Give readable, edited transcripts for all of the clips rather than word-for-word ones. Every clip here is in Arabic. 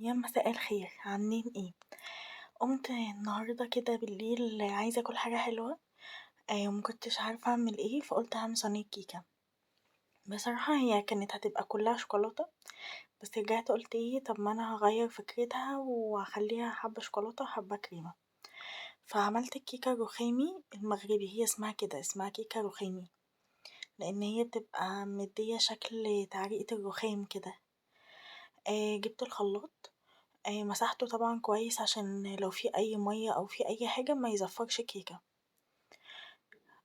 يا مساء الخير، عاملين ايه؟ قمت النهاردة كده بالليل عايزة اكل حاجة حلوة. ومكنتش عارفة اعمل ايه، فقلت هعمل صينية كيكة. بصراحة هي كانت هتبقى كلها شوكولاتة، بس رجعت قلت ايه، طب ما انا هغير فكرتها وهخليها حبة شوكولاتة وحبة كريمة. فعملت الكيكة الرخامي المغربي، هي اسمها كده، اسمها كيكة رخامي، لان هي بتبقى مدية شكل تعريقة الرخام كده. جبت الخلاط، مسحته طبعا كويس عشان لو في اي مية او في اي حاجة ما يزفرش الكيكة.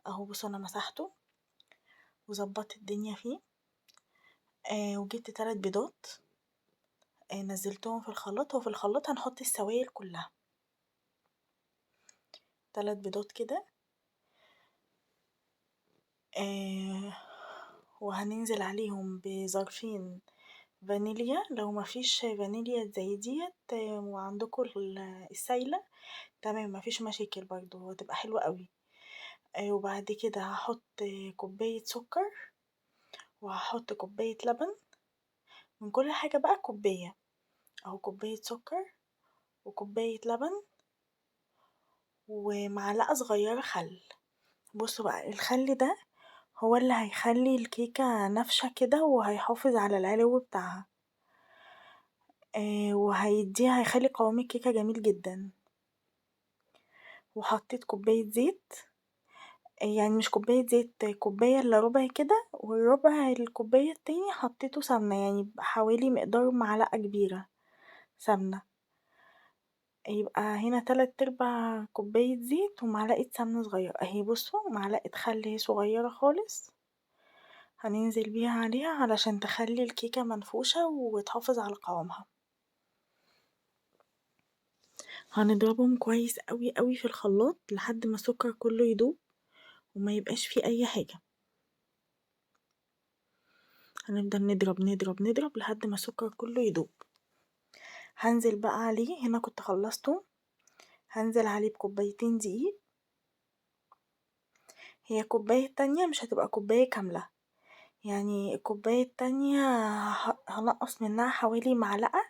اهو بصوا انا مسحته وظبطت الدنيا فيه. وجبت 3 بيضات، نزلتهم في الخلاط، وفي الخلاط هنحط السوائل كلها. 3 بيضات كده. آه وهننزل عليهم بظرفين فانيليا، لو مفيش فانيليا زي ديت وعندكم السايلة، تمام مفيش مشاكل برضو، هتبقى حلوة قوي. وبعد كده هحط كوباية سكر، وهحط كوباية لبن، من كل حاجة بقى كوباية، اهو كوباية سكر وكوباية لبن ومعلقة صغيرة خل. بصوا بقى الخل ده هو اللي هيخلي الكيكة نافشة كده، وهيحافظ على العلو بتاعها. وهيديها، هيخلي قوام الكيكة جميل جدا. وحطيت كوباية زيت، يعني مش كوباية زيت، كوباية الا ربع كده، والربع الكوباية التاني حطيته سمنة، يعني حوالي مقدار معلقة كبيرة سمنة. يبقى هنا 3/4 كوباية زيت ومعلقة سمنة صغيرة اهي. بصوا معلقة خل صغيرة خالص هننزل بيها عليها علشان تخلي الكيكة منفوشة وتحافظ على قوامها. هنضربهم كويس قوي قوي في الخلاط لحد ما السكر كله يدوب وما يبقاش فيه اي حاجة. هنفضل نضرب نضرب نضرب لحد ما السكر كله يدوب. هنزل بقى عليه، هنا كنت خلصته، هنزل عليه بكوبايتين دقيق. هي كوباية تانية مش هتبقى كوباية كاملة، يعني الكوباية التانية هنقص منها حوالي معلقة،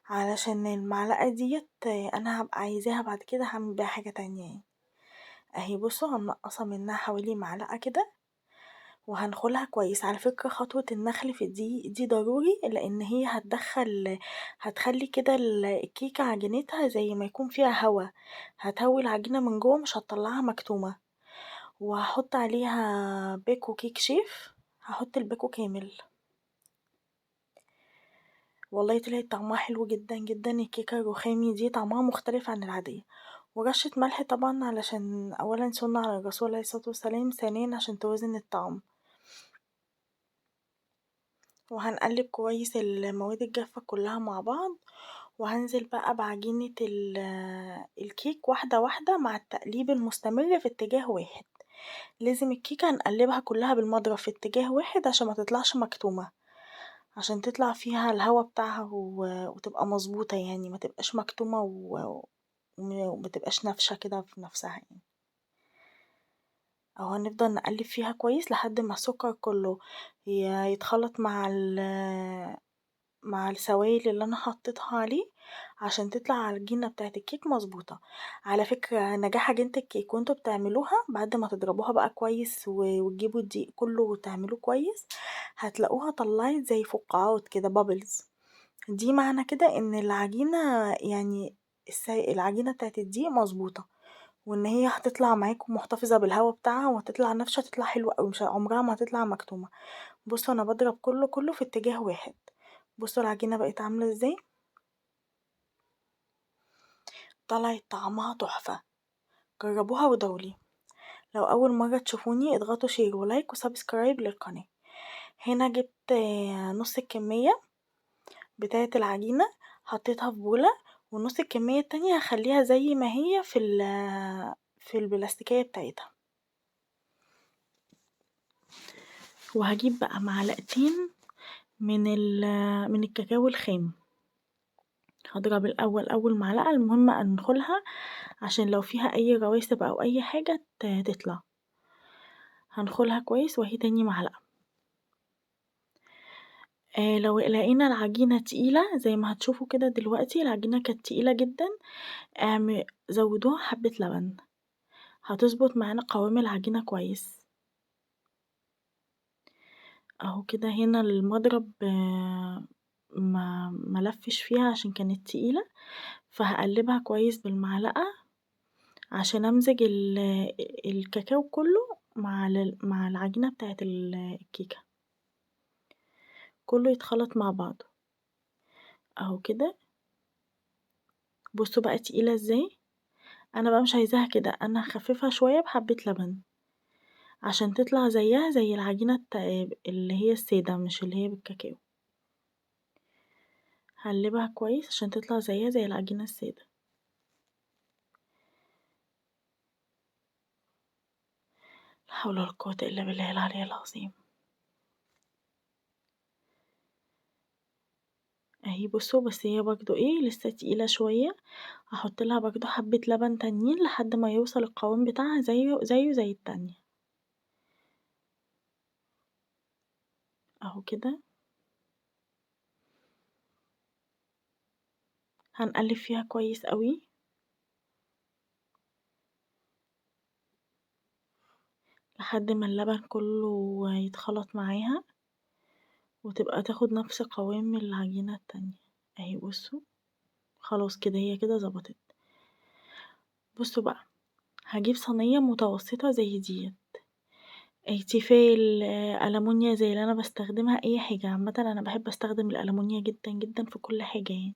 علشان المعلقة ديت انا هبقى عايزاها بعد كده هعمل بيها حاجة تانية يعني. اهي بصوا هنقصها منها حوالي معلقة كده، وهنخلها كويس. على فكرة خطوة النخل في دي ضروري، لان هي هتخلي كده الكيكة عجينتها زي ما يكون فيها هوا، هتهوي العجينة من جوه، مش هتطلعها مكتومة. وهحط عليها بيكو كيك شيف، هحط البيكو كامل. والله طلعت طعمها حلو جدا جدا، الكيكة الرخامي دي طعمها مختلف عن العادية. ورشة ملح طبعا، علشان اولا سنة على الرسول عليه الصلاة والسلام، ثانيا عشان توازن الطعم. وهنقلب كويس المواد الجافة كلها مع بعض، وهنزل بقى بعجينة الكيك واحدة واحدة مع التقليب المستمر في اتجاه واحد. لازم الكيكة نقلبها كلها بالمضرب في اتجاه واحد عشان ما تطلعش مكتومة، عشان تطلع فيها الهوا بتاعها وتبقى مظبوطة، يعني ما تبقاش مكتومة وما تبقاش نافشة كده في نفسها يعني. او هنفضل نقلب فيها كويس لحد ما السكر كله يتخلط مع السوائل اللي انا حطيتها عليه، عشان تطلع العجينة بتاعت الكيك مظبوطة. على فكرة نجاح عجينة الكيك وانتوا بتعملوها بعد ما تضربوها بقى كويس وتجيبوا الدقيق كله وتعملوه كويس، هتلاقوها طلعت زي فقاعات كده بابلز. دي معنى كده ان العجينة، يعني العجينة بتاعت الدقيق مظبوطة، وان هي هتطلع معاكم محتفظة بالهواء بتاعها، وهتطلع نافشة، هتطلع حلوة اوي، مش عمرها ما هتطلع مكتومة. بصوا انا بضرب كله في اتجاه واحد. بصوا العجينة بقت عاملة ازاي، طلعت طعمها تحفة. جربوها وادعولي. لو اول مرة تشوفوني اضغطوا شير ولايك وسبسكرايب للقناة. هنا جبت نص الكمية بتاعة العجينة، حطيتها في بولة، ونص الكمية التانية هخليها زي ما هي في البلاستيكية بتاعتها. وهجيب بقى معلقتين من الكاكاو الخام. هضرب الاول اول معلقة، المهم انخلها عشان لو فيها اي رواسب او اي حاجة تطلع. هنخلها كويس، وهي تاني معلقة. لو لقينا العجينة تقيلة زي ما هتشوفوا كده دلوقتي العجينة كانت تقيلة جدًا، زودوها حبة لبن، هتضبط معانا قوام العجينة كويس. أهو كده هنا المضرب ما لفّش فيها عشان كانت تقيلة، فهاقلّبها كويس بالمعلقة عشان أمزج الكاكاو كلّه مع العجينة بتاعة الكيكة، كلّه يتخلط مع بعضه، أهو كده. بُصّوا بقى تقيلة إزاي، أنا بقى مش عايزاها كده، أنا هاخففها شوية بحبة لبن، عشان تطلع زيها زي العجينة اللي هي السادة مش اللي هي بالكاكاو، هاقلّبها كويس عشان تطلع زيها زي العجينة السادة. لا حول ولا قوة إلا بالله العلي العظيم. أهي بُصّوا بس هي برضه لسه تقيلة شوية، هاحط لها برضه حبة لبن تانيين لحد ما يوصل القوام بتاعها زيه زي التانية، أهو كده. هنقلّب فيها كويس أوي لحد ما اللبن كلّه يتخلط معاها، وتبقى تاخد نفس قوام العجينة التانية، أهي بُصّوا، خلاص كده هي كده ضبطت. بُصّوا بقى، هاجيب صينية متوسطة زي ديّة، تيفال، ألمونيا زي اللي أنا باستخدمها، أي حاجة، عامةً أنا باحب أستخدم الألمونيا جدًا، جدًا في كل حاجة يعني.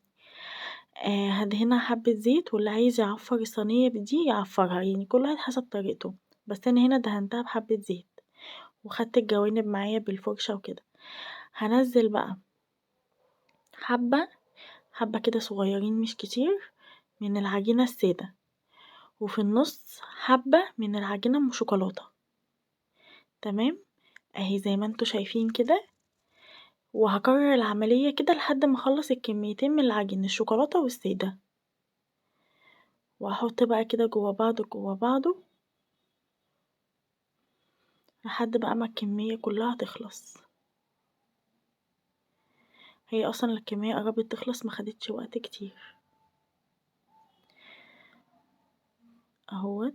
هادهنها حبة زيت واللي عايز يعفّر الصينية بدي يعفّرها، يعني كل واحد حسب طريقته، بس أنا هنا دهنتها بحبة زيت، وخدت الجوانب معايا بالفرشة وكده. هانزّل بقى حبّة، حبّة كده صغيّرين مش كتير من العجينة السادة، وفي النُص حبّة من العجينة أم شوكولاتة، تمام، أهي زي ما أنتم شايفين كده، وهاكرر العملية كده لحد ما أخلّص الكميتين من العجين الشوكولاتة والسادة، وهاحط بقى كده جوا بعضه، جوا بعضه، لحد بقى ما الكمية كلّها تخلص. هي أصلًا الكمية قربت تخلص ما خدتش وقت كتير، أهوّة.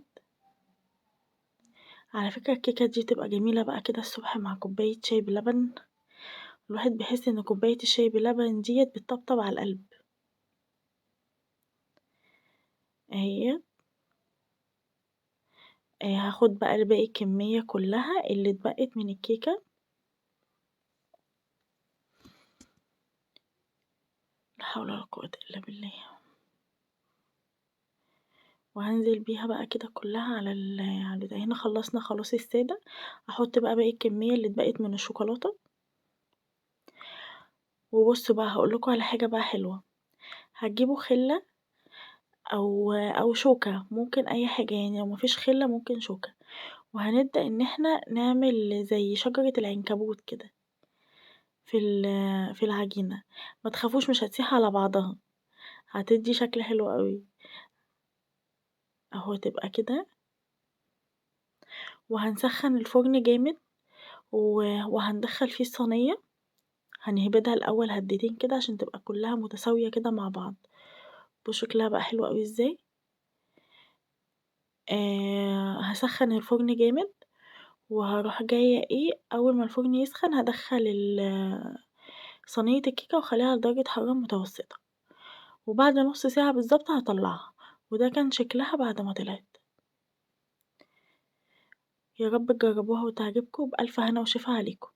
على فكرة الكيكة دي تبقى جميلة بقى كده الصبح مع كوباية شاي بلبن، الواحد بيحس إن كوباية الشاي بلبن ديّة بتطبطب على القلب، أهيّة. هاخد بقى باقي الكمية كلّها اللي اتبقت من الكيكة، لا حول ولا قوة إلا بالله، وهانزل بيها بقى كده كلّها على ده. هنا خلّصنا خلاص السادة، هاحط بقى باقي الكمية اللي اتبقت من الشوكولاتة. وبُصّوا بقى هاقول لكم على حاجة بقى حلوة، هتجيبوا خِلّة أو شوكة، ممكن أي حاجة يعني لو ما فيش خِلّة ممكن شوكة، وهنبدأ إن إحنا نعمل زي شجرة العنكبوت كده في العجينة، ما تخافوش مش هتسيح على بعضها، هتدّي شكل حلو أوي، أهو تبقى كده. وهنسخّن الفرن جامد وهندخّل فيه الصينية، هنهبدها الأول هبدتين كده عشان تبقى كلّها متساوية كده مع بعض، بصوا شكلها بقى حلو أوي إزاي. هاسخّن الفرن جامد وهاروح جاية أول ما الفرن يسخن هادخّل صينية الكيكة واخلّيها على درجة حرارة متوسطة، وبعد نُص ساعة بالضبط هاطلّعها، وده كان شكلها بعد ما طلعت. يا رب تجربوها وتعجبكم، وبألف هنا وشفا عليكم.